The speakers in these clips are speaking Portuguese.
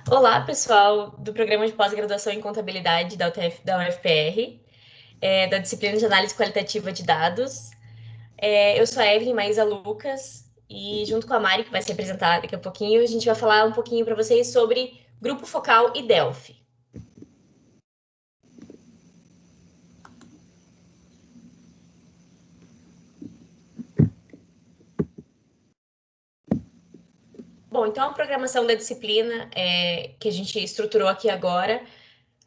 Olá, pessoal do programa de pós-graduação em contabilidade da UFPR, da disciplina de análise qualitativa de dados. Eu sou a Evelyn Maísa Lucas e junto com a Mari, que vai se apresentar daqui a pouquinho, a gente vai falar um pouquinho para vocês sobre Grupo Focal e Delphi. Bom, então a programação da disciplina que a gente estruturou aqui agora,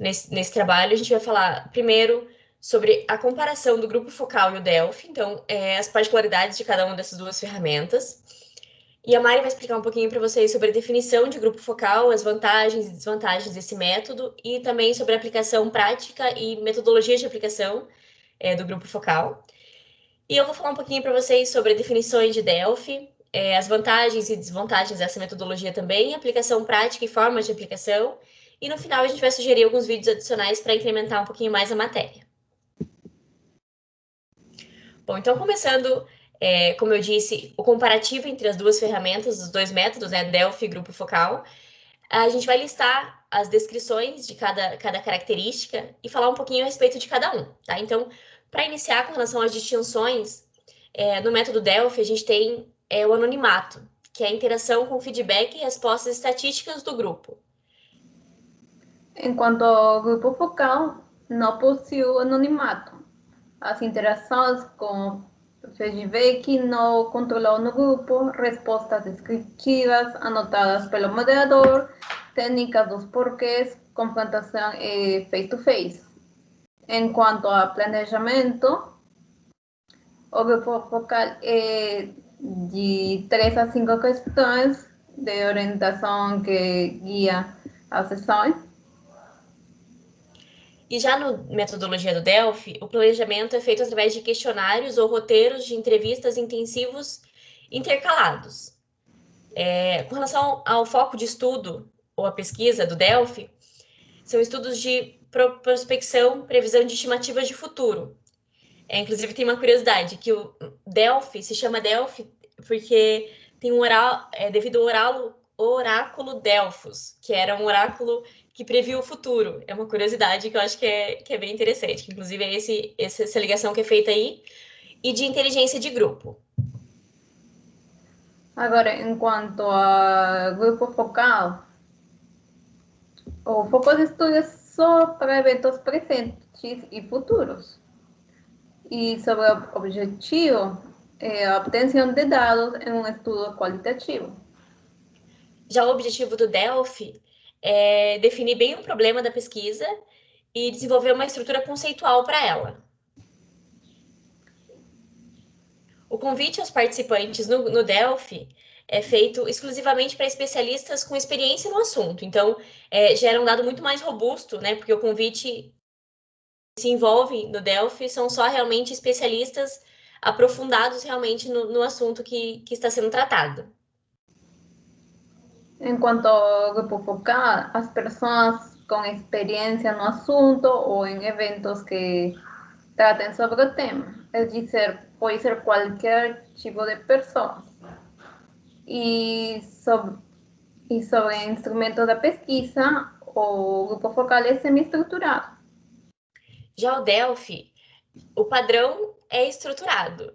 nesse trabalho, a gente vai falar primeiro sobre a comparação do grupo focal e o Delphi, então as particularidades de cada uma dessas duas ferramentas. E a Mari vai explicar um pouquinho para vocês sobre a definição de grupo focal, as vantagens e desvantagens desse método e também sobre a aplicação prática e metodologias de aplicação do grupo focal. E eu vou falar um pouquinho para vocês sobre definições de Delphi, as vantagens e desvantagens dessa metodologia também, aplicação prática e formas de aplicação. E no final a gente vai sugerir alguns vídeos adicionais para incrementar um pouquinho mais a matéria. Bom, então começando, como eu disse, o comparativo entre as duas ferramentas, os dois métodos, né, Delphi e Grupo Focal, a gente vai listar as descrições de cada característica e falar um pouquinho a respeito de cada um, tá? Então, para iniciar com relação às distinções, no método Delphi a gente tem o anonimato, que é a interação com feedback e respostas estatísticas do grupo. En cuanto ao grupo focal, não possui anonimato. As interações com feedback não controlam no grupo, respostas descritivas anotadas pelo moderador, técnicas dos porquês, confrontação face-to-face. Em quanto a planejamento, o grupo focal é de 3 a 5 questões de orientação que guia a sessão. E já na metodologia do Delphi, o planejamento é feito através de questionários ou roteiros de entrevistas intensivos intercalados. Com relação ao foco de estudo ou a pesquisa do Delphi, são estudos de prospecção, previsão de estimativas de futuro. Inclusive, tem uma curiosidade, que o Delphi se chama Delphi porque tem um devido ao oráculo Delfos, que era um oráculo que previu o futuro. É uma curiosidade que eu acho que é bem interessante, que inclusive é essa ligação que é feita aí, e de inteligência de grupo. Agora, em quanto a grupo focal, o foco de estudo é só para eventos presentes e futuros. E sobre o objetivo, é a obtenção de dados em um estudo qualitativo. Já o objetivo do Delphi é definir bem o problema da pesquisa e desenvolver uma estrutura conceitual para ela. O convite aos participantes no Delphi é feito exclusivamente para especialistas com experiência no assunto. Então, gera um dado muito mais robusto, né? Porque o convite se envolve no Delphi são só realmente especialistas aprofundados realmente no assunto que está sendo tratado. Em quanto ao grupo focal, as pessoas com experiência no assunto ou em eventos que tratem sobre o tema. É dizer, pode ser qualquer tipo de pessoas. E sobre instrumentos da pesquisa, o grupo focal é semi-estruturado. Já o Delphi, o padrão é estruturado.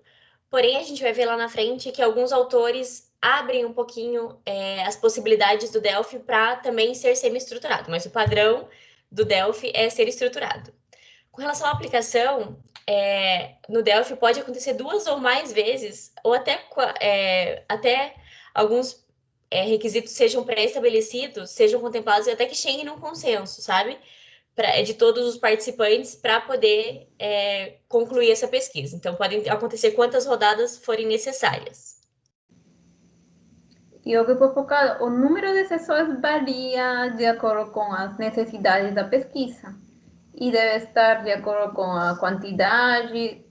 Porém, a gente vai ver lá na frente que alguns autores abrem um pouquinho as possibilidades do Delphi para também ser semi-estruturado, mas o padrão do Delphi é ser estruturado. Com relação à aplicação, no Delphi pode acontecer 2 ou mais vezes, ou até alguns requisitos sejam pré-estabelecidos, sejam contemplados e até que cheguem num consenso, sabe? De todos os participantes para poder concluir essa pesquisa. Então, podem acontecer quantas rodadas forem necessárias. E o grupo focal, o número de sessões varia de acordo com as necessidades da pesquisa e deve estar de acordo com a quantidade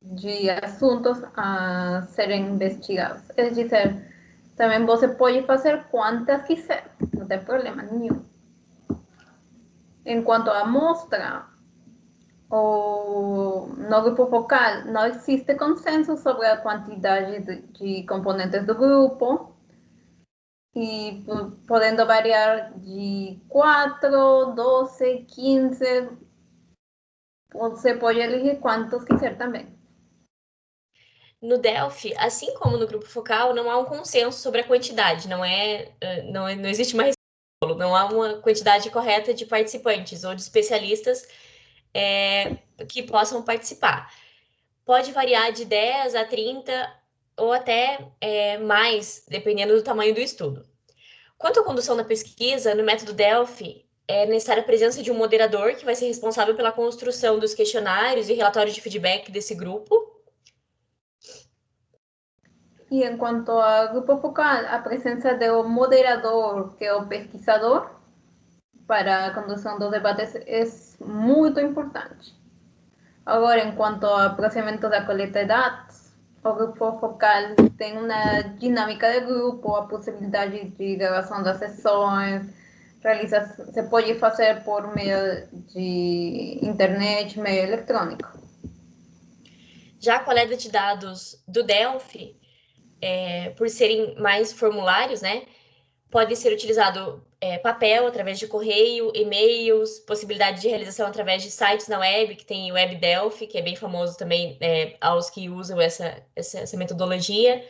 de assuntos a serem investigados. É dizer, também você pode fazer quantas quiser, não tem problema nenhum. Em quanto à amostra, no grupo focal não existe consenso sobre a quantidade de componentes do grupo, y podendo variar de 4, 12, 15, você pode elegir quantos quiser também. No Delphi, assim como no grupo focal, não há um consenso sobre a quantidade, não existe uma resposta, não há uma quantidade correta de participantes ou de especialistas que possam participar. Pode variar de 10 a 30 ou até mais, dependendo do tamanho do estudo. Quanto à condução da pesquisa, no método Delphi, é necessária a presença de um moderador que vai ser responsável pela construção dos questionários e relatórios de feedback desse grupo. E em quanto ao grupo focal, a presença do moderador, que é o pesquisador, para a condução dos debates é muito importante. Agora, em quanto ao processamento da coleta de dados, o grupo focal tem uma dinâmica de grupo, a possibilidade de gravação das sessões, se pode fazer por meio de internet, meio eletrônico. Já a coleta de dados do Delphi, por serem mais formulários, né, pode ser utilizado papel através de correio, e-mails, possibilidade de realização através de sites na web, que tem o Web Delphi, que é bem famoso também aos que usam essa metodologia,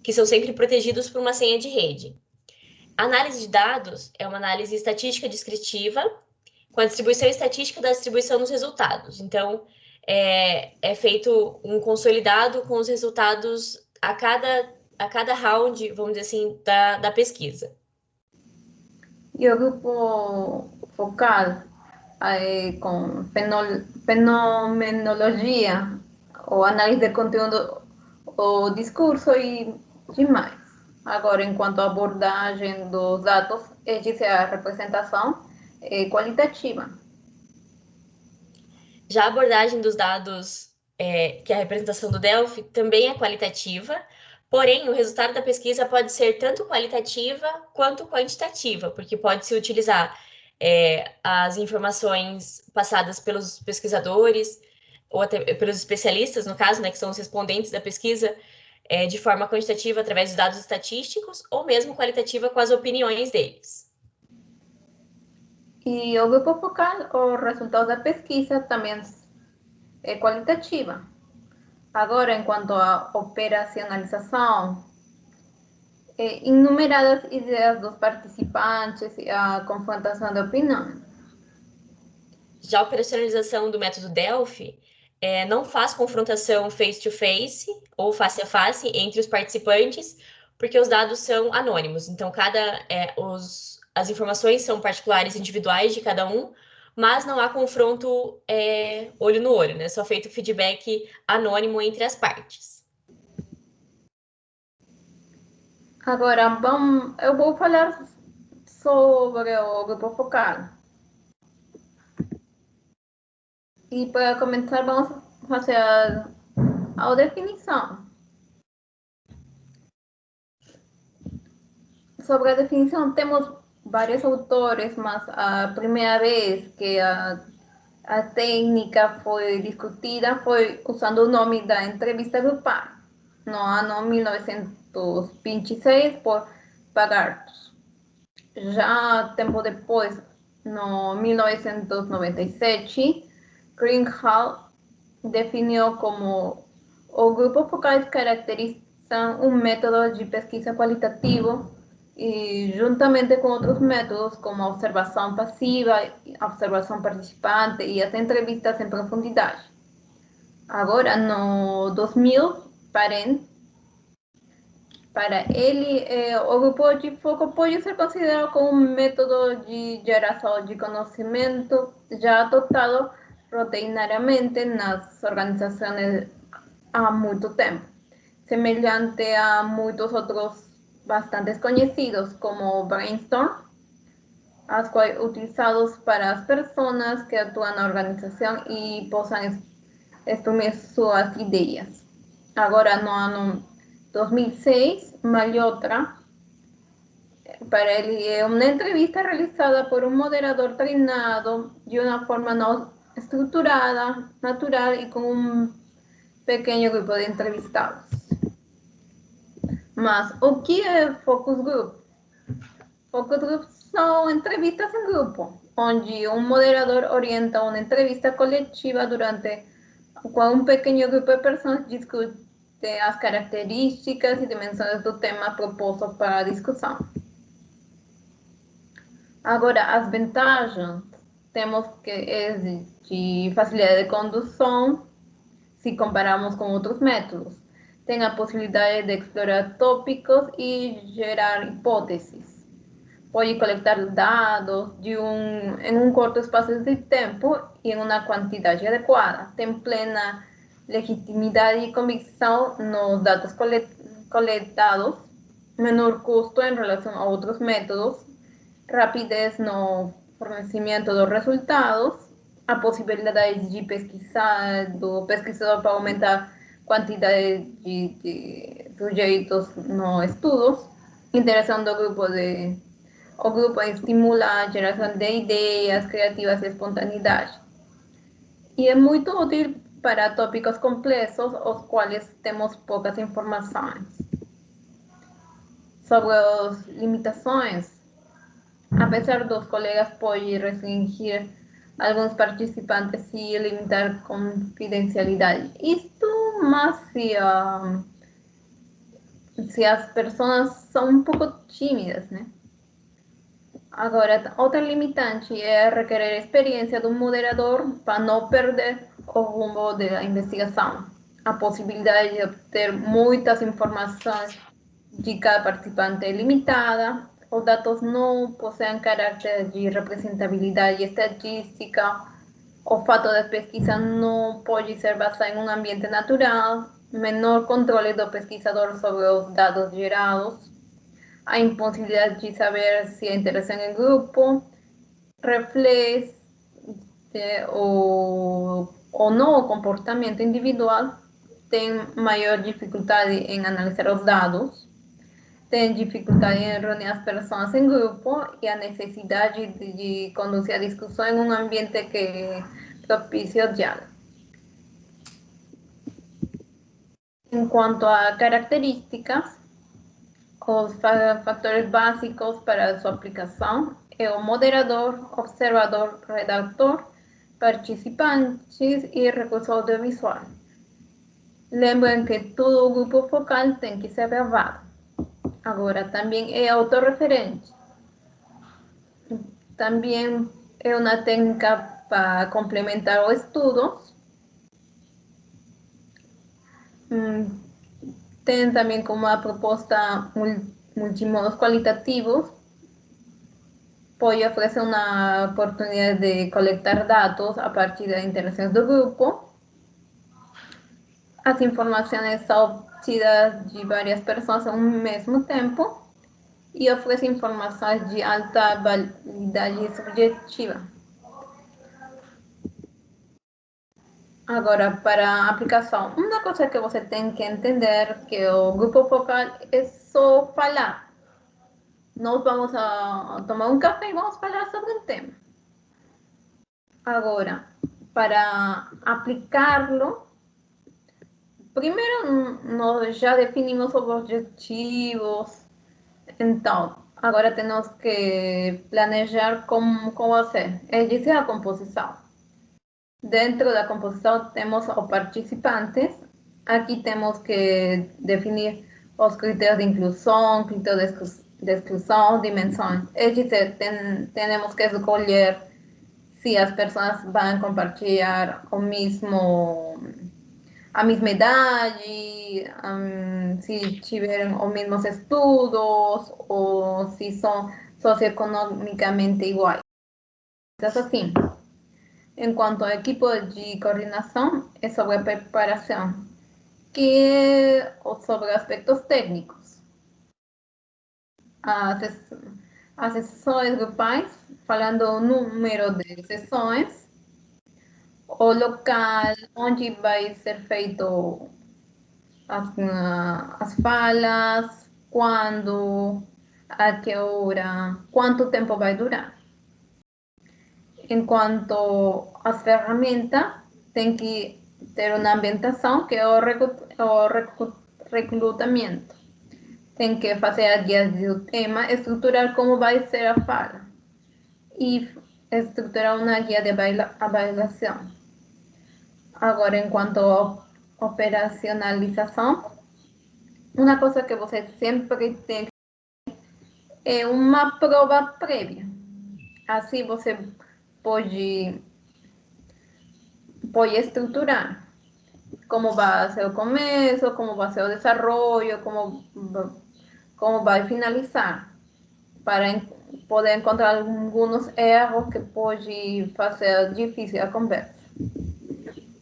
que são sempre protegidos por uma senha de rede. A análise de dados é uma análise estatística descritiva, com a distribuição estatística da distribuição dos resultados. Então, é feito um consolidado com os resultados a cada round, vamos dizer assim, da pesquisa. E o grupo focal, com fenomenologia, ou análise de conteúdo, o discurso e demais. Agora, enquanto à abordagem dos dados, essa é a representação qualitativa. Já a abordagem dos dados, que é a representação do Delphi, também é qualitativa, porém, o resultado da pesquisa pode ser tanto qualitativa quanto quantitativa, porque pode-se utilizar as informações passadas pelos pesquisadores, ou até pelos especialistas, no caso, né, que são os respondentes da pesquisa, de forma quantitativa através de dados estatísticos, ou mesmo qualitativa com as opiniões deles. E o grupo focal, os resultados da pesquisa também é qualitativa. Agora, enquanto à operacionalização, inumeradas ideias dos participantes e a confrontação de opiniões. Já a operacionalização do método Delphi não faz confrontação face-to-face ou face-a-face entre os participantes, porque os dados são anônimos. Então, as informações são particulares individuais de cada um, mas não há confronto olho no olho, né? Só feito feedback anônimo entre as partes. Agora, eu vou falar sobre o grupo focal. E para começar, vamos fazer a definição. Sobre a definição, temos vários autores, mas a primeira vez que a técnica foi discutida foi usando o nome da entrevista grupal, no ano 1926, por Pagartos. Já tempo depois, no 1997, Greenhalgh definiu como o grupo focal caracteriza um método de pesquisa qualitativo e, juntamente com outros métodos como observação passiva, observação participante e até entrevistas em profundidade. Agora, no 2000, para ele, o grupo de foco pode ser considerado como um método de geração de conhecimento já adotado rotinariamente nas organizações há muito tempo, semelhante a muitos outros bastante conhecidos, como o Brainstorm, as quais utilizados para as pessoas que atuam na organização e possam exprimir suas ideias. Agora, no ano 2006, Malhotra, para ele, é uma entrevista realizada por um moderador treinado de uma forma não estruturada, natural e com um pequeno grupo de entrevistados. Mas o que é Focus Group? Focus groups são entrevistas em grupo, onde um moderador orienta uma entrevista coletiva durante qual um pequeno grupo de pessoas discute as características e dimensões do tema proposto para a discussão. Agora, as vantagens, temos que existe facilidade de condução, se compararmos com outros métodos. Tem a possibilidade de explorar tópicos e gerar hipóteses. Pode coletar dados em um curto espaço de tempo e em uma quantidade adequada. Tem plena legitimidade e convicção nos dados coletados, menor custo em relação a outros métodos, rapidez no fornecimento dos resultados, a possibilidade de pesquisar do pesquisador para aumentar a quantidade de sujeitos nos estudos, interação do grupo o grupo estimula a geração de ideias criativas e espontaneidade. E é muito útil para tópicos complexos, os quais temos poucas informações. Sobre as limitações, apesar dos colegas podem restringir alguns participantes e limitar confidencialidade. Isto, mas se as pessoas são um pouco tímidas, né? Agora, outra limitante é requerer experiência do moderador para não perder o rumo da investigação. A possibilidade de obter muitas informações de cada participante é limitada. Os dados não possuem caráter de representabilidade estatística. O fato da pesquisa não pode ser basada em um ambiente natural. Menor controle do pesquisador sobre os dados gerados. A impossibilidade de saber se a interação em grupo reflete ou não o comportamento individual, tem maior dificuldade em analisar os dados, tem dificuldade em reunir as pessoas em grupo e a necessidade de conduzir a discussão em um ambiente que propicie o diálogo. Em quanto a características, os fatores básicos para sua aplicação é o moderador, observador, redator, participantes e recurso audiovisual. Lembrem que todo grupo focal tem que ser gravado. Agora, também é autorreferente. Também é uma técnica para complementar os estudos. Tem também como uma proposta multimodos qualitativos. Pode oferecer uma oportunidade de coletar dados a partir das interações do grupo. As informações são obtidas de várias pessoas ao mesmo tempo e oferece informações de alta validade subjetiva. Agora, para a aplicação, uma coisa que você tem que entender é que o grupo focal é só falar. Nós vamos a tomar um café e vamos falar sobre um tema. Agora, para aplicá-lo, primeiro nós já definimos os objetivos. Então, agora temos que planejar como vai ser. Essa é a composição. Dentro da composição temos os participantes. Aqui temos que definir os critérios de inclusão, critérios de exclusão, dimensões. É dizer, temos que escolher se as pessoas vão compartilhar a mesma idade, se tiveram os mesmos estudos ou se são socioeconomicamente iguais. Então, assim, enquanto a equipe de coordenação é sobre a preparação, que é sobre aspectos técnicos. As sessões grupais, falando o número de sessões, o local onde vai ser feito as falas, quando, a que hora, quanto tempo vai durar. Enquanto as ferramentas, tem que ter uma ambientação que é o recrutamento. tem que fazer a guia do tema, estruturar como vai ser a fala e estruturar uma guia de avaliação. Agora, enquanto à operacionalização, uma coisa que você sempre tem é uma prova prévia. Assim você pode estruturar como vai ser o começo, como vai ser o desenvolvimento, como vai finalizar, para poder encontrar alguns erros que pode fazer difícil a conversa.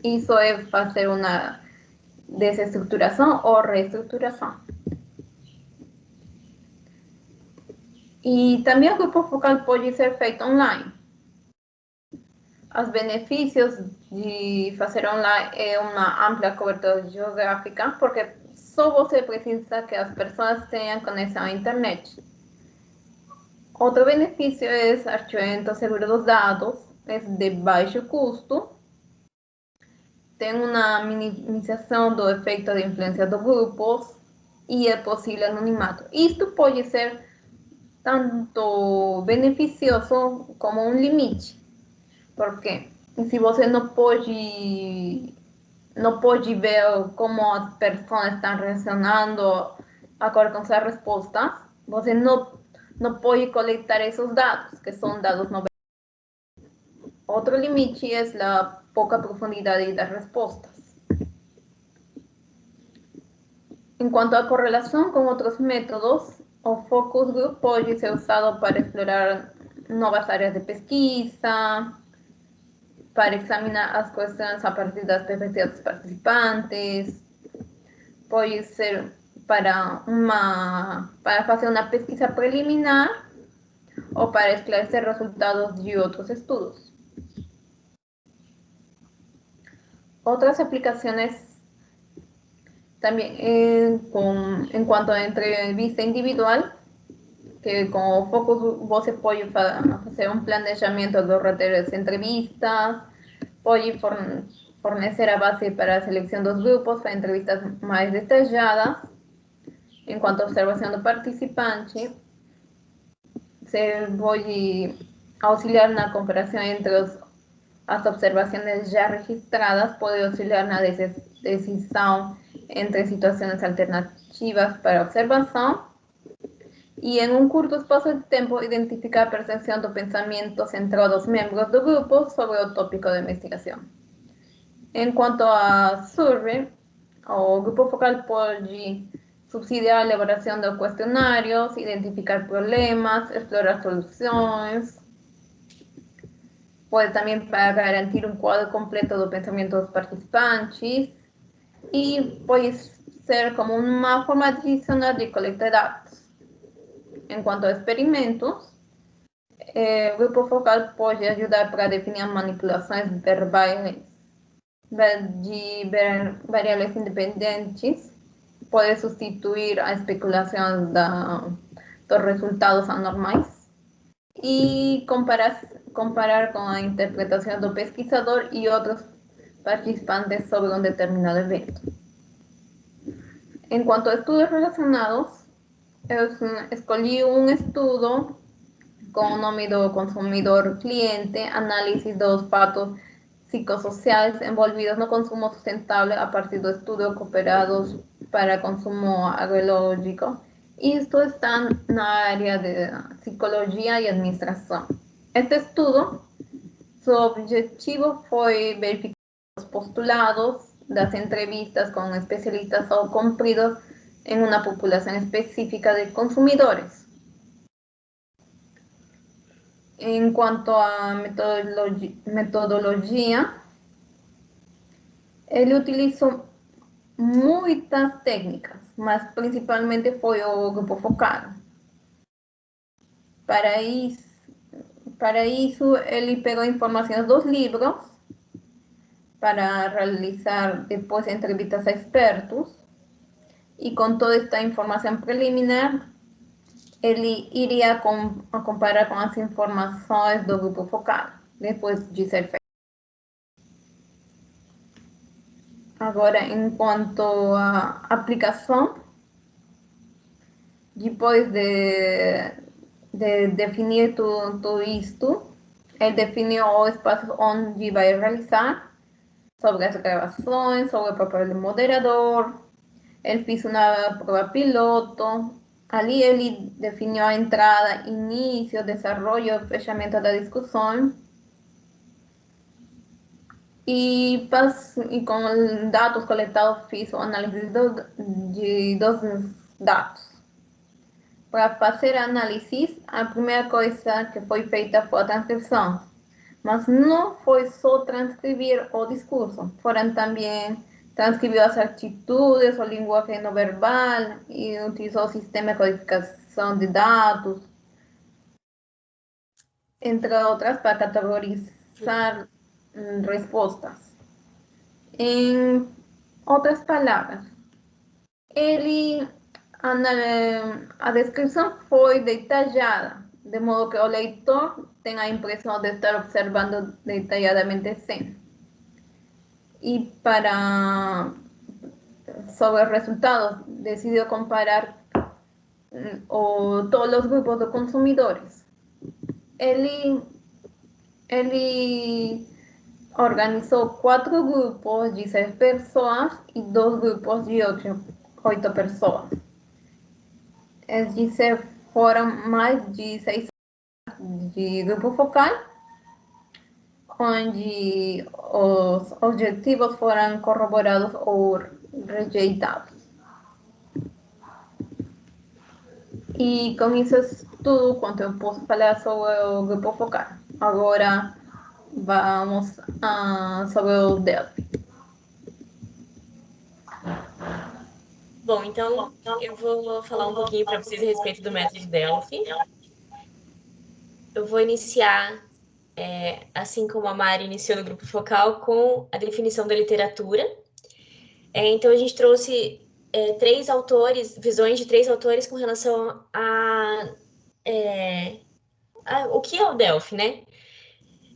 Isso é fazer uma desestruturação ou reestruturação. E também o grupo focal pode ser feito online. Os benefícios de fazer online é uma ampla cobertura geográfica, porque só você precisa que as pessoas tenham conexão à internet. Outro benefício é o arquivamento seguro dos dados, é de baixo custo, tem uma minimização do efeito de influência dos grupos e é possível anonimato. Isto pode ser tanto beneficioso como um limite, porque se você não pode ver como as pessoas estão reacionando de acordo com suas respostas, você não pode coletar esses dados, que são dados não. Outro limite é a pouca profundidade das respostas. Em quanto à correlação com outros métodos, o focus group pode ser usado para explorar novas áreas de pesquisa, para examinar as questões a partir das perspectivas dos participantes, pode ser para fazer uma pesquisa preliminar ou para esclarecer resultados de outros estudos. Otras aplicaciones también en cuanto a entrevista individual, que con focus você pode fazer um planejamento dos roteiros de entrevistas, pode fornecer a base para a seleção dos grupos para entrevistas mais detalhadas. Em quanto a observação do participante, você pode auxiliar na comparação entre as observações já registradas, pode auxiliar na decisão entre situações alternativas para observação e, em um curto espaço de tempo, identificar a percepção do pensamento central dos membros do grupo sobre o tópico de investigação. Em quanto a survey, o grupo focal pode subsidiar a elaboração de questionários, identificar problemas, explorar soluções, pode também para garantir um quadro completo do pensamento dos participantes e pode ser como uma forma adicional de coleta de dados. Em quanto a experimentos, o grupo focal pode ajudar para definir manipulações verbais de variáveis independentes, pode substituir a especulação dos resultados anormais e comparar com a interpretação do pesquisador e outros participantes sobre um determinado evento. Em quanto a estudos relacionados, eu escolhi um estudo com o nome do consumidor cliente, análise dos fatos psicossociais envolvidos no consumo sustentável a partir do estudo cooperados para consumo agroecológico. Isto está na área de psicologia e administração. Este estudo, seu objetivo foi verificar os postulados das entrevistas com especialistas ocorridos em uma população específica de consumidores. Em quanto à metodologia, ele utilizou muitas técnicas, mas principalmente foi o grupo focal. Para isso, ele pegou informações dos livros para realizar depois entrevistas a expertos e com toda esta informação preliminar, ele iria comparar com as informações do grupo focal, depois de ser feito. Agora, em quanto à aplicação, depois de definir tudo isto, ele definiu o espaço onde vai realizar, sobre as gravações, sobre o papel do moderador. Ele fez uma prova piloto. Ali ele definiu a entrada, início, desenvolvimento, fechamento da discussão. E com dados coletados, fiz o análise dos dados. Para fazer a análise, a primeira coisa que foi feita foi a transcrição. Mas não foi só transcrever o discurso, foram também transcrever as atitudes, a linguagem não verbal, e utilizou o sistema de codificação de dados, entre outras, para categorizar respostas. Em outras palavras, a descrição foi detalhada, de modo que o leitor tenha a impressão de estar observando detalhadamente a cena. E sobre os resultados, decidiu comparar todos os grupos de consumidores. Ele organizou 4 grupos de 6 pessoas e 2 grupos de 8 pessoas. Es decir, foram mais de 6 de grupo focal, onde os objetivos foram corroborados ou rejeitados. E com isso é tudo quanto eu posso falar sobre o grupo focal. Agora vamos sobre o Delphi. Bom, então eu vou falar um pouquinho para vocês a respeito do método Delphi. Eu vou iniciar, assim como a Mari iniciou no grupo focal, com a definição da literatura. Então, a gente trouxe 3 autores, visões de 3 autores com relação a o que é o Delphi, né?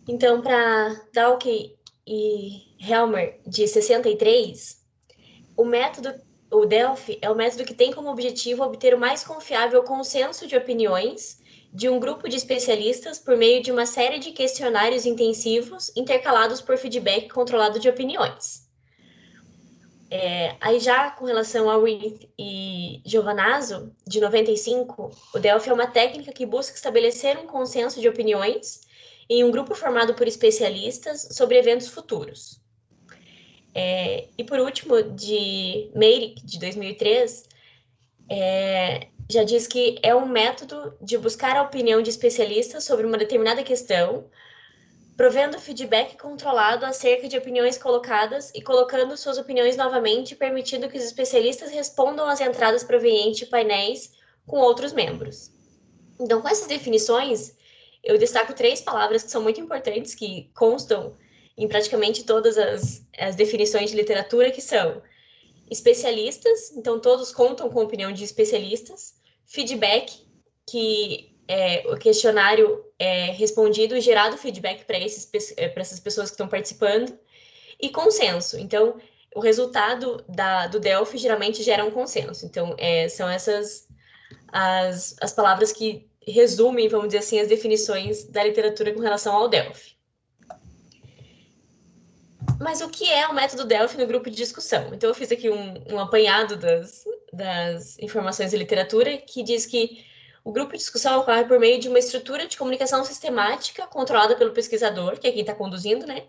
Então, para Dawkins e Helmer, de 63, o Delphi é o método que tem como objetivo obter o mais confiável consenso de opiniões de um grupo de especialistas por meio de uma série de questionários intensivos intercalados por feedback controlado de opiniões. Aí já com relação a Reith e Giovanazzo, de 95, o Delphi é uma técnica que busca estabelecer um consenso de opiniões em um grupo formado por especialistas sobre eventos futuros. E por último, de Meyrick, de 2003, já diz que é um método de buscar a opinião de especialistas sobre uma determinada questão, provendo feedback controlado acerca de opiniões colocadas e colocando suas opiniões novamente, permitindo que os especialistas respondam às entradas provenientes de painéis com outros membros. Então, com essas definições, eu destaco 3 palavras que são muito importantes, que constam em praticamente todas as definições de literatura, que são especialistas, então todos contam com a opinião de especialistas, feedback, que o questionário é respondido e gerado feedback para essas pessoas que estão participando, e consenso. Então, o resultado do Delphi geralmente gera um consenso. Então, são essas as palavras que resumem, vamos dizer assim, as definições da literatura com relação ao Delphi. Mas o que é o método Delphi no grupo de discussão? Então, eu fiz aqui um apanhado das informações da literatura, que diz que o grupo de discussão ocorre por meio de uma estrutura de comunicação sistemática controlada pelo pesquisador, que é quem está conduzindo, né?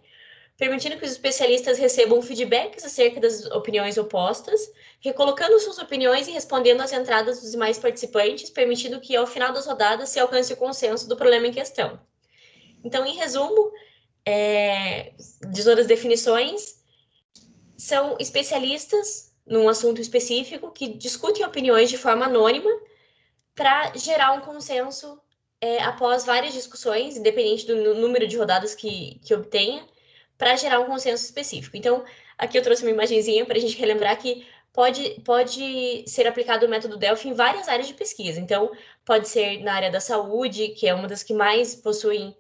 Permitindo que os especialistas recebam feedbacks acerca das opiniões opostas, recolocando suas opiniões e respondendo às entradas dos demais participantes, permitindo que, ao final das rodadas, se alcance o consenso do problema em questão. Então, em resumo, de todas as definições, são especialistas num assunto específico que discutem opiniões de forma anônima para gerar um consenso após várias discussões, independente do número de rodadas que obtenha, para gerar um consenso específico. Então, aqui eu trouxe uma imagenzinha para a gente relembrar que pode ser aplicado o método Delphi em várias áreas de pesquisa. Então, pode ser na área da saúde, que é uma das que mais possuem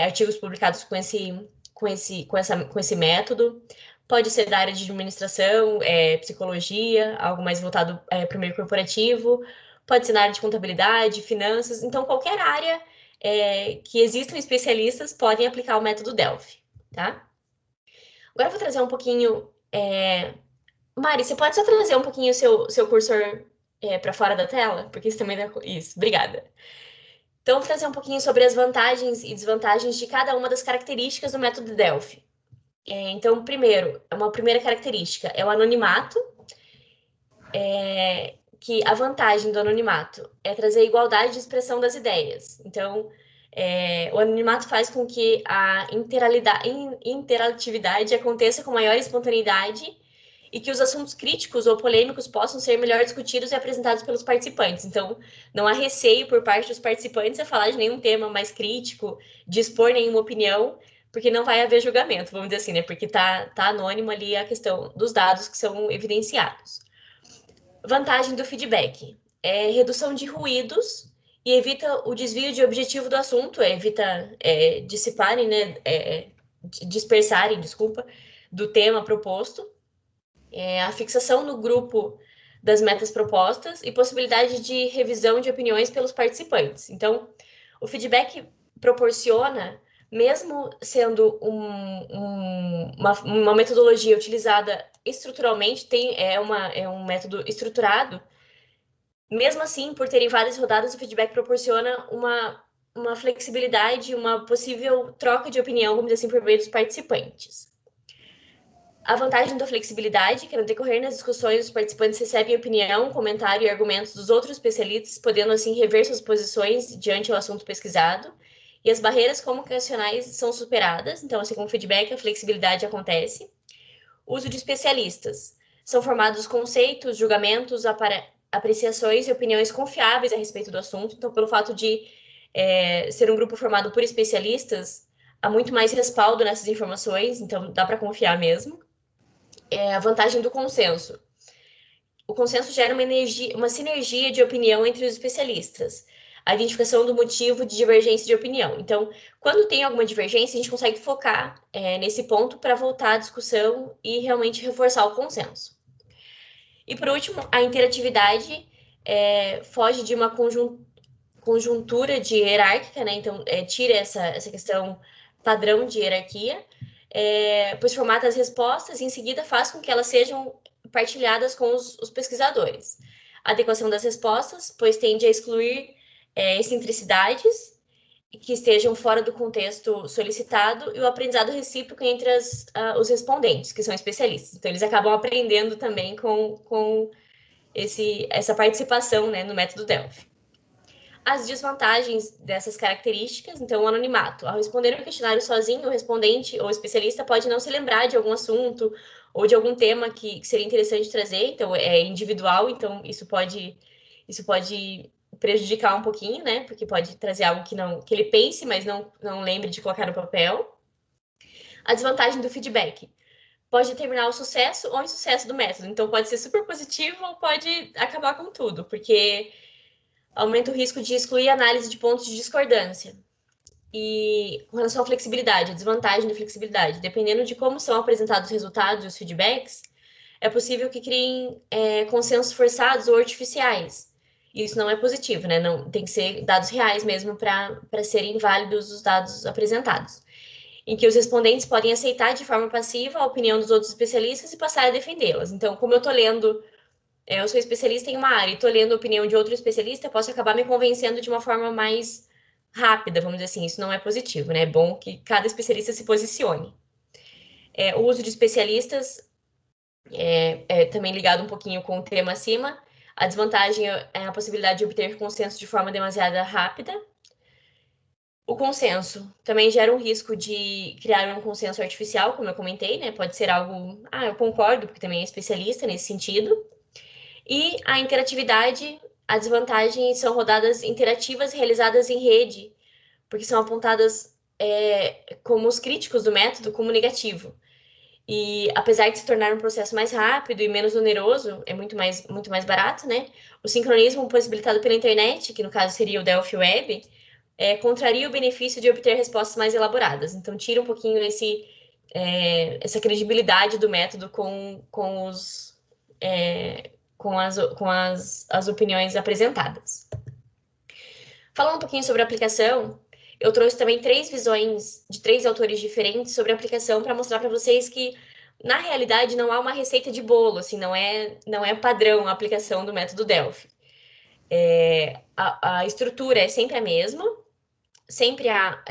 artigos publicados com esse método. Pode ser da área de administração, psicologia, algo mais voltado para o meio corporativo. pode ser na área de contabilidade, finanças, então qualquer área que existam especialistas podem aplicar o método Delphi, tá? Agora eu vou trazer um pouquinho... Mari, você pode só trazer um pouquinho o seu cursor para fora da tela? Porque isso também dá... Isso, obrigada. Então, vou trazer um pouquinho sobre as vantagens e desvantagens de cada uma das características do método Delphi. Então, primeiro, uma primeira característica é o anonimato, que a vantagem do anonimato é trazer igualdade de expressão das ideias. Então, o anonimato faz com que a interatividade aconteça com maior espontaneidade e que os assuntos críticos ou polêmicos possam ser melhor discutidos e apresentados pelos participantes. Então, não há receio por parte dos participantes a falar de nenhum tema mais crítico, de expor nenhuma opinião, porque não vai haver julgamento, vamos dizer assim, né? Porque tá anônimo ali a questão dos dados que são evidenciados. Vantagem do feedback é redução de ruídos e evita o desvio de objetivo do assunto, evita dissiparem, né? Dispersarem, desculpa, do tema proposto. A fixação no grupo das metas propostas e possibilidade de revisão de opiniões pelos participantes. Então, o feedback proporciona, mesmo sendo uma metodologia utilizada estruturalmente, é um método estruturado, mesmo assim, por terem várias rodadas, o feedback proporciona uma flexibilidade, uma possível troca de opinião, vamos dizer assim, por meio dos participantes. A vantagem da flexibilidade, que no decorrer das discussões, os participantes recebem opinião, comentário e argumentos dos outros especialistas, podendo assim rever suas posições diante do assunto pesquisado. E as barreiras comunicacionais são superadas, então, assim, com o feedback, a flexibilidade acontece. Uso de especialistas. São formados conceitos, julgamentos, apreciações e opiniões confiáveis a respeito do assunto. Então, pelo fato de ser um grupo formado por especialistas, há muito mais respaldo nessas informações, então dá para confiar mesmo. A vantagem do consenso. O consenso gera uma sinergia de opinião entre os especialistas. A identificação do motivo de divergência de opinião. Então, quando tem alguma divergência, a gente consegue focar nesse ponto para voltar à discussão e realmente reforçar o consenso. E, por último, a interatividade foge de uma conjuntura de hierárquica, né? Então, tira essa questão padrão de hierarquia, pois formata as respostas e, em seguida, faz com que elas sejam partilhadas com os pesquisadores. A adequação das respostas, pois tende a excluir excentricidades que estejam fora do contexto solicitado e o aprendizado recíproco entre os respondentes, que são especialistas. Então, eles acabam aprendendo também com essa participação, né, no método Delphi. As desvantagens dessas características, então, o anonimato. Ao responder um questionário sozinho, o respondente ou especialista pode não se lembrar de algum assunto ou de algum tema que seria interessante trazer, então é individual, então isso pode prejudicar um pouquinho, né? Porque pode trazer algo que ele pense, mas não lembre de colocar no papel. A desvantagem do feedback. Pode determinar o sucesso ou insucesso do método. Então, pode ser super positivo ou pode acabar com tudo, porque aumenta o risco de excluir análise de pontos de discordância. E com relação à flexibilidade, a desvantagem da flexibilidade, dependendo de como são apresentados os resultados e os feedbacks, é possível que criem consensos forçados ou artificiais. Isso não é positivo, né? Não, tem que ser dados reais mesmo para serem válidos os dados apresentados. Em que os respondentes podem aceitar de forma passiva a opinião dos outros especialistas e passar a defendê-las. Então, como eu estou lendo, eu sou especialista em uma área e estou lendo a opinião de outro especialista, eu posso acabar me convencendo de uma forma mais rápida, vamos dizer assim. Isso não é positivo, né? É bom que cada especialista se posicione. O uso de especialistas também ligado um pouquinho com o tema acima. A desvantagem é a possibilidade de obter consenso de forma demasiado rápida. O consenso também gera um risco de criar um consenso artificial, como eu comentei, né? Pode ser algo, eu concordo, porque também é especialista nesse sentido. E a interatividade, a desvantagem são rodadas interativas realizadas em rede, porque são apontadas como os críticos do método como negativo. E apesar de se tornar um processo mais rápido e menos oneroso, é muito mais barato, né? O sincronismo possibilitado pela internet, que no caso seria o Delphi Web, contraria o benefício de obter respostas mais elaboradas. Então, tira um pouquinho essa credibilidade do método com os as opiniões apresentadas. Falando um pouquinho sobre a aplicação, eu trouxe também 3 visões de 3 autores diferentes sobre a aplicação para mostrar para vocês que, na realidade, não há uma receita de bolo, assim, não é padrão a aplicação do método Delphi. A estrutura é sempre a mesma, sempre há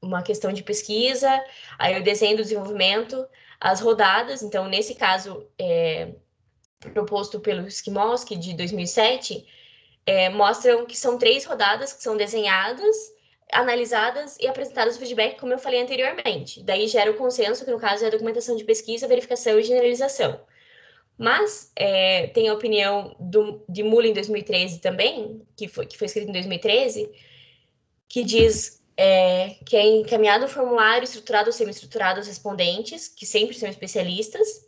uma questão de pesquisa, aí o desenho do desenvolvimento, as rodadas, então, nesse caso, proposto pelo Skimowski, de 2007, mostram que são 3 rodadas que são desenhadas, analisadas e apresentadas o feedback, como eu falei anteriormente. Daí gera o consenso, que no caso é a documentação de pesquisa, verificação e generalização. Mas tem a opinião de Muller em 2013 também, que foi escrito em 2013, que diz que é encaminhado o formulário estruturado ou semi-estruturado aos respondentes, que sempre são especialistas.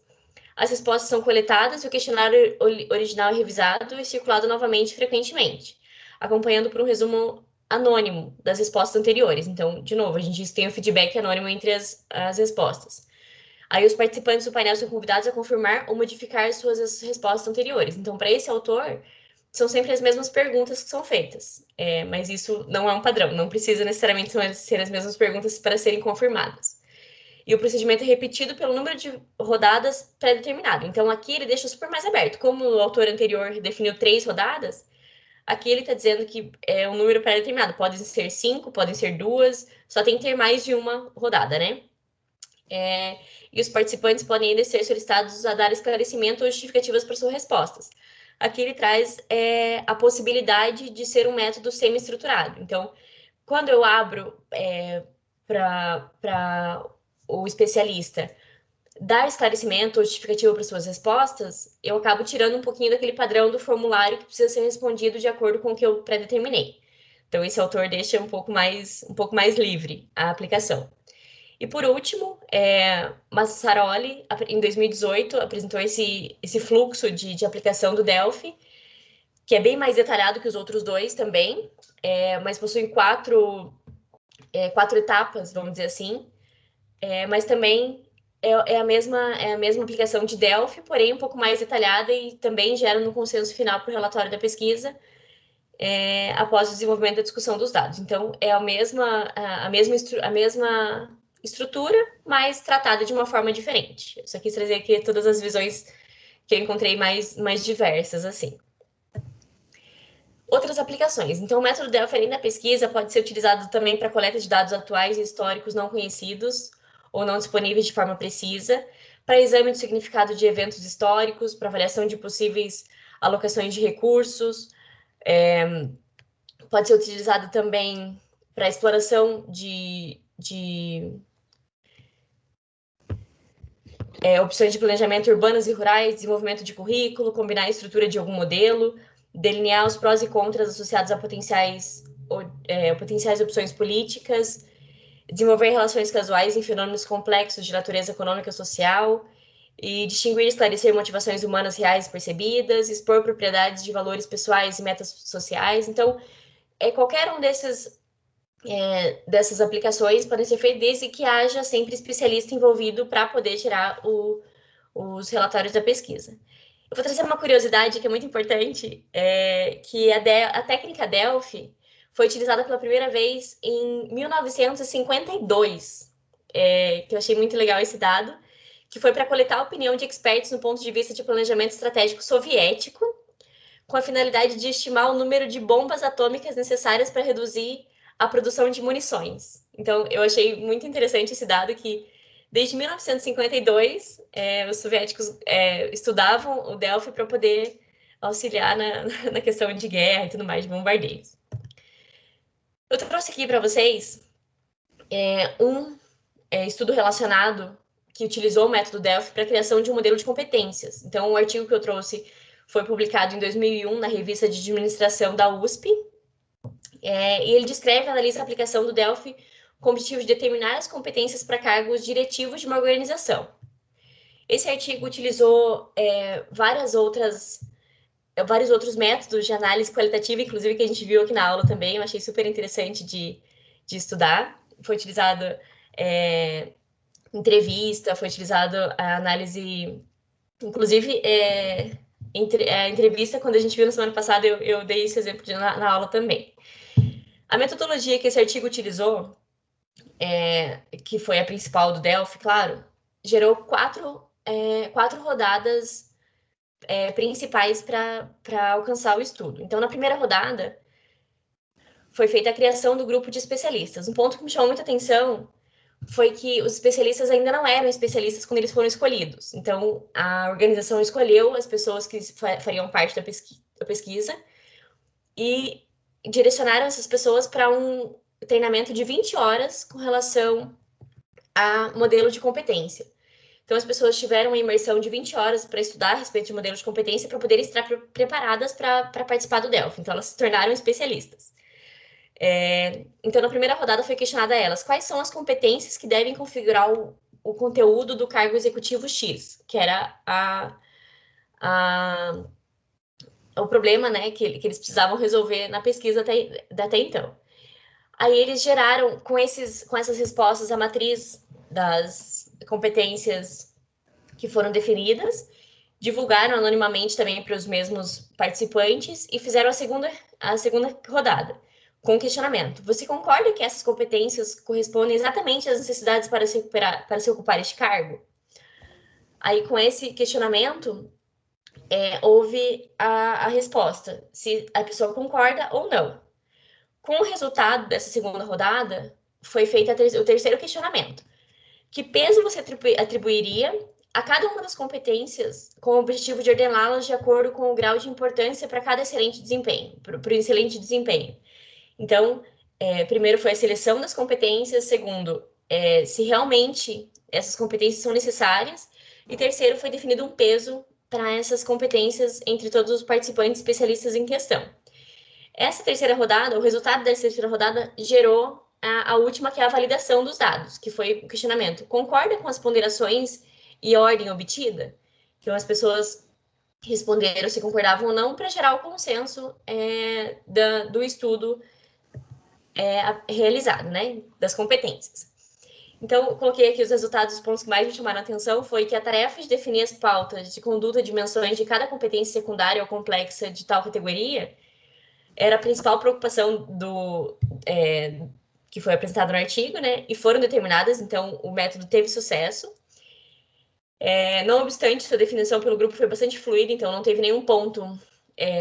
As respostas são coletadas e o questionário original é revisado e circulado novamente frequentemente, acompanhando por um resumo anônimo das respostas anteriores. Então, de novo, a gente tem o feedback anônimo entre as respostas. Aí os participantes do painel são convidados a confirmar ou modificar suas respostas anteriores. Então, para esse autor, são sempre as mesmas perguntas que são feitas. Mas isso não é um padrão, não precisa necessariamente ser as mesmas perguntas para serem confirmadas. E o procedimento é repetido pelo número de rodadas pré-determinado. Então, aqui ele deixa super mais aberto. Como o autor anterior definiu 3 rodadas, aqui ele está dizendo que é um número pré-determinado. Podem ser 5, podem ser 2, só tem que ter mais de uma rodada, né? E os participantes podem ainda ser solicitados a dar esclarecimento ou justificativas para suas respostas. Aqui ele traz a possibilidade de ser um método semi-estruturado. Então, quando eu abro para o especialista dar esclarecimento ou justificativa para suas respostas, eu acabo tirando um pouquinho daquele padrão do formulário que precisa ser respondido de acordo com o que eu pré-determinei. Então, esse autor deixa um pouco mais livre a aplicação. E por último, Massaroli, em 2018, apresentou esse fluxo de aplicação do Delphi, que é bem mais detalhado que os outros 2 também, mas possui 4 etapas, vamos dizer assim, mas também é a mesma aplicação de Delphi, porém um pouco mais detalhada e também gera no consenso final para o relatório da pesquisa, após o desenvolvimento da discussão dos dados. Então, é a mesma estrutura, mas tratada de uma forma diferente. Eu só quis trazer aqui todas as visões que eu encontrei mais diversas, assim. Outras aplicações. Então, o método Delphi, além da pesquisa, pode ser utilizado também para coleta de dados atuais e históricos não conhecidos ou não disponíveis de forma precisa, para exame do significado de eventos históricos, para avaliação de possíveis alocações de recursos, pode ser utilizado também para exploração de opções de planejamento urbanas e rurais, desenvolvimento de currículo, combinar a estrutura de algum modelo, delinear os prós e contras associados a potenciais opções políticas, desenvolver relações casuais em fenômenos complexos de natureza econômica e social, e distinguir e esclarecer motivações humanas reais percebidas, expor propriedades de valores pessoais e metas sociais. Então, qualquer um dessas aplicações podem ser feitas desde que haja sempre especialista envolvido para poder tirar os relatórios da pesquisa. Eu vou trazer uma curiosidade que é muito importante, que a técnica Delphi foi utilizada pela primeira vez em 1952, que eu achei muito legal esse dado, que foi para coletar a opinião de experts no ponto de vista de planejamento estratégico soviético, com a finalidade de estimar o número de bombas atômicas necessárias para reduzir a produção de munições. Então, eu achei muito interessante esse dado que, desde 1952, os soviéticos estudavam o Delphi para poder auxiliar na questão de guerra e tudo mais, de bombardeios. Eu trouxe aqui para vocês um estudo relacionado que utilizou o método Delphi para a criação de um modelo de competências. Então, o artigo que eu trouxe foi publicado em 2001 na revista de administração da USP, e ele descreve e analisa a aplicação do Delphi com o objetivo de determinar as competências para cargos diretivos de uma organização. Esse artigo utilizou vários outros métodos de análise qualitativa, inclusive que a gente viu aqui na aula também, eu achei super interessante de estudar. Foi utilizado entrevista, foi utilizado a análise, inclusive entrevista, quando a gente viu na semana passada, eu dei esse exemplo na aula também. A metodologia que esse artigo utilizou, que foi a principal do Delphi, claro, gerou quatro rodadas principais para alcançar o estudo. Então, na primeira rodada, foi feita a criação do grupo de especialistas. Um ponto que me chamou muita atenção foi que os especialistas ainda não eram especialistas quando eles foram escolhidos. Então, a organização escolheu as pessoas que fariam parte da pesquisa e direcionaram essas pessoas para um treinamento de 20 horas com relação a modelo de competência. Então, as pessoas tiveram uma imersão de 20 horas para estudar a respeito de modelo de competência para poderem estar preparadas para participar do Delphi. Então, elas se tornaram especialistas. Então, na primeira rodada foi questionada a elas quais são as competências que devem configurar o conteúdo do cargo executivo X, que era o problema, né, que eles precisavam resolver na pesquisa até então. Aí eles geraram, com essas respostas, a matriz das competências que foram definidas, divulgaram anonimamente também para os mesmos participantes e fizeram a segunda rodada, com questionamento. Você concorda que essas competências correspondem exatamente às necessidades para se ocupar este cargo? Aí, com esse questionamento, houve a resposta, se a pessoa concorda ou não. Com o resultado dessa segunda rodada, foi feito o terceiro questionamento. Que peso você atribuiria a cada uma das competências com o objetivo de ordená-las de acordo com o grau de importância para cada excelente desempenho, para o excelente desempenho? Então, primeiro foi a seleção das competências, segundo, se realmente essas competências são necessárias, e terceiro foi definido um peso para essas competências entre todos os participantes especialistas em questão. Essa terceira rodada, o resultado dessa terceira rodada gerou a última, que é a validação dos dados, que foi o questionamento. Concorda com as ponderações e ordem obtida? Então, as pessoas responderam se concordavam ou não para gerar o consenso do estudo realizado, né? Das competências. Então, eu coloquei aqui os resultados, os pontos que mais me chamaram a atenção foi que a tarefa de definir as pautas de conduta de menções de cada competência secundária ou complexa de tal categoria era a principal preocupação que foi apresentado no artigo, né? E foram determinadas, então o método teve sucesso. Não obstante, sua definição pelo grupo foi bastante fluida, então não teve nenhum ponto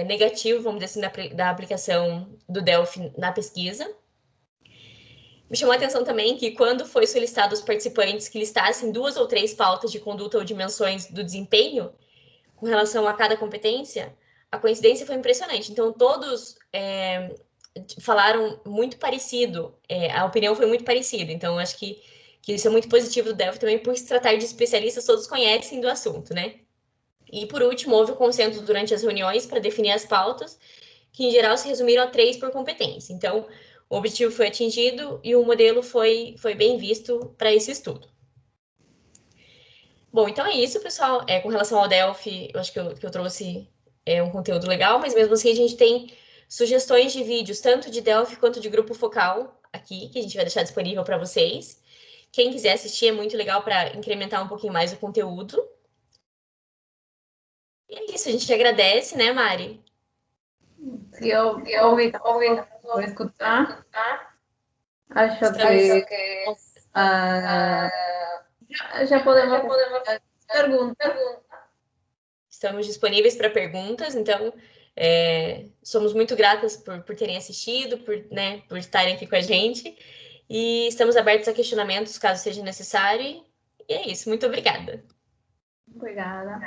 negativo, vamos dizer assim, da aplicação do Delphi na pesquisa. Me chamou a atenção também que, quando foi solicitado aos participantes que listassem 2 ou 3 pautas de conduta ou dimensões do desempenho com relação a cada competência, a coincidência foi impressionante. Então, todos falaram muito parecido, a opinião foi muito parecida. Então, acho que isso é muito positivo do Delphi também, por se tratar de especialistas, todos conhecem do assunto, né? E, por último, houve o consenso durante as reuniões para definir as pautas, que, em geral, se resumiram a 3 por competência. Então, o objetivo foi atingido e o modelo foi bem visto para esse estudo. Bom, então é isso, pessoal. Com relação ao Delphi, eu acho que eu trouxe um conteúdo legal, mas mesmo assim a gente tem sugestões de vídeos, tanto de Delphi quanto de grupo focal aqui, que a gente vai deixar disponível para vocês. Quem quiser assistir é muito legal para incrementar um pouquinho mais o conteúdo. E é isso, a gente agradece, né, Mari? Sí, obrigada por escutar. Acho que já podemos perguntar. Estamos disponíveis para perguntas, então somos muito gratas por terem assistido, por estarem aqui com a gente. E estamos abertos a questionamentos, caso seja necessário. E é isso, muito obrigada. Obrigada.